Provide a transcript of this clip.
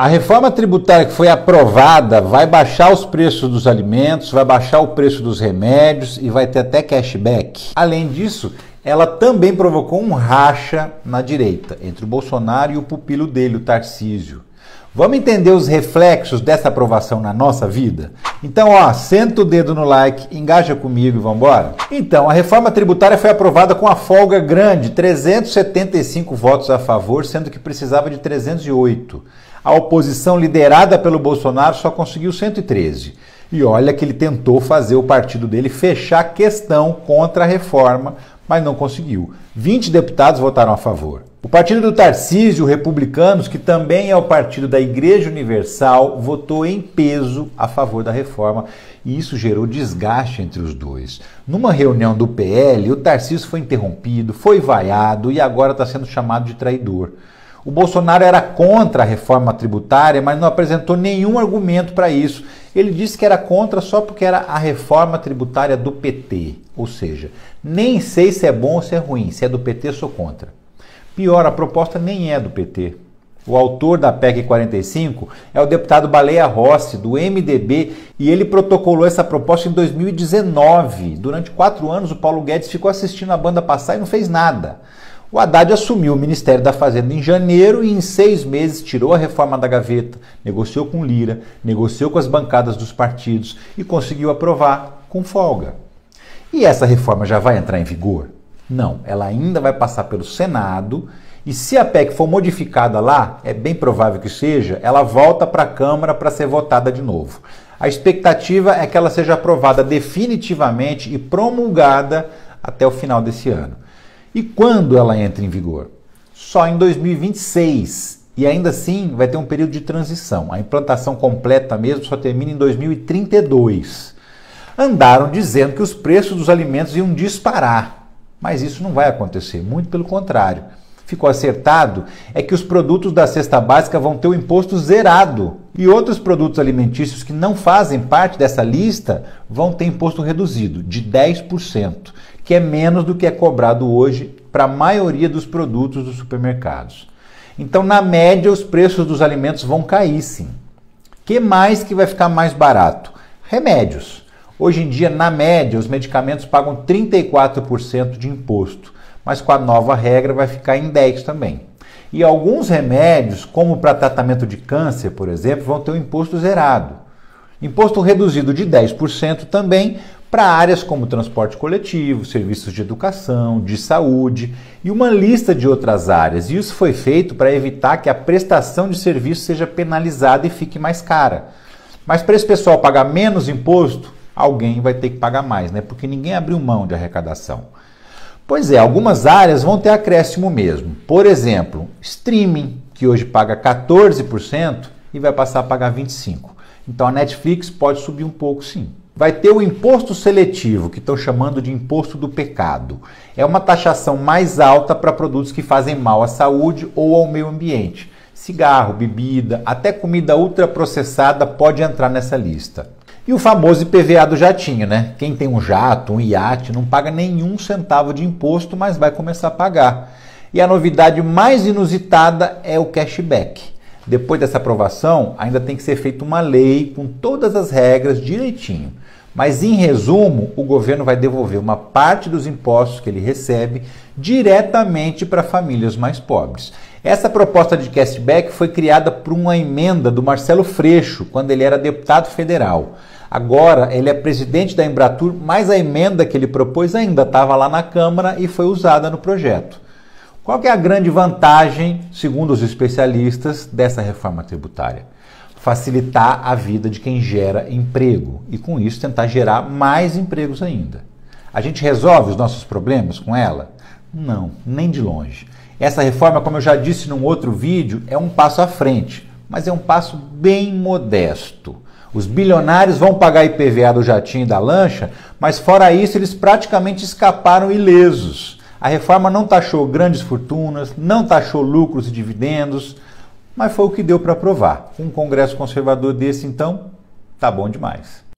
A reforma tributária que foi aprovada vai baixar os preços dos alimentos, vai baixar o preço dos remédios e vai ter até cashback. Além disso, ela também provocou um racha na direita, entre o Bolsonaro e o pupilo dele, o Tarcísio. Vamos entender os reflexos dessa aprovação na nossa vida? Então, senta o dedo no like, engaja comigo e vamos embora? Então, a reforma tributária foi aprovada com a folga grande, 375 votos a favor, sendo que precisava de 308. A oposição liderada pelo Bolsonaro só conseguiu 113. E olha que ele tentou fazer o partido dele fechar questão contra a reforma, mas não conseguiu. 20 deputados votaram a favor. O partido do Tarcísio, Republicanos, que também é o partido da Igreja Universal, votou em peso a favor da reforma e isso gerou desgaste entre os dois. Numa reunião do PL, o Tarcísio foi interrompido, foi vaiado e agora está sendo chamado de traidor. O Bolsonaro era contra a reforma tributária, mas não apresentou nenhum argumento para isso. Ele disse que era contra só porque era a reforma tributária do PT. Ou seja, nem sei se é bom ou se é ruim. Se é do PT, sou contra. Pior, a proposta nem é do PT. O autor da PEC 45 é o deputado Baleia Rossi, do MDB, e ele protocolou essa proposta em 2019. Durante 4 anos, o Paulo Guedes ficou assistindo a banda passar e não fez nada. O Haddad assumiu o Ministério da Fazenda em janeiro e em 6 meses tirou a reforma da gaveta, negociou com Lira, negociou com as bancadas dos partidos e conseguiu aprovar com folga. E essa reforma já vai entrar em vigor? Não, ela ainda vai passar pelo Senado e se a PEC for modificada lá, é bem provável que seja, ela volta para a Câmara para ser votada de novo. A expectativa é que ela seja aprovada definitivamente e promulgada até o final desse ano. E quando ela entra em vigor? Só em 2026. E ainda assim vai ter um período de transição. A implantação completa mesmo só termina em 2032. Andaram dizendo que os preços dos alimentos iam disparar. Mas isso não vai acontecer, muito pelo contrário. Ficou acertado é que os produtos da cesta básica vão ter o imposto zerado e outros produtos alimentícios que não fazem parte dessa lista vão ter imposto reduzido, de 10%, que é menos do que é cobrado hoje para a maioria dos produtos dos supermercados. Então, na média, os preços dos alimentos vão cair, sim. O que mais que vai ficar mais barato? Remédios. Hoje em dia, na média, os medicamentos pagam 34% de imposto, mas com a nova regra vai ficar em 10% também. E alguns remédios, como para tratamento de câncer, por exemplo, vão ter um imposto zerado. Imposto reduzido de 10% também para áreas como transporte coletivo, serviços de educação, de saúde e uma lista de outras áreas. E isso foi feito para evitar que a prestação de serviço seja penalizada e fique mais cara. Mas para esse pessoal pagar menos imposto, alguém vai ter que pagar mais, né? Porque ninguém abriu mão de arrecadação. Pois é, algumas áreas vão ter acréscimo mesmo. Por exemplo, streaming, que hoje paga 14% e vai passar a pagar 25%. Então a Netflix pode subir um pouco, sim. Vai ter o imposto seletivo, que estão chamando de imposto do pecado. É uma taxação mais alta para produtos que fazem mal à saúde ou ao meio ambiente. Cigarro, bebida, até comida ultraprocessada pode entrar nessa lista. E o famoso IPVA do jatinho, né? Quem tem um jato, um iate, não paga nenhum centavo de imposto, mas vai começar a pagar. E a novidade mais inusitada é o cashback. Depois dessa aprovação, ainda tem que ser feita uma lei com todas as regras direitinho. Mas, em resumo, o governo vai devolver uma parte dos impostos que ele recebe diretamente para famílias mais pobres. Essa proposta de cashback foi criada por uma emenda do Marcelo Freixo, quando ele era deputado federal. Agora, ele é presidente da Embratur, mas a emenda que ele propôs ainda estava lá na Câmara e foi usada no projeto. Qual que é a grande vantagem, segundo os especialistas, dessa reforma tributária? Facilitar a vida de quem gera emprego e, com isso, tentar gerar mais empregos ainda. A gente resolve os nossos problemas com ela? Não, nem de longe. Essa reforma, como eu já disse num outro vídeo, é um passo à frente, mas é um passo bem modesto. Os bilionários vão pagar IPVA do jatinho e da lancha, mas fora isso eles praticamente escaparam ilesos. A reforma não taxou grandes fortunas, não taxou lucros e dividendos, mas foi o que deu para aprovar. Um Congresso conservador desse, então, tá bom demais.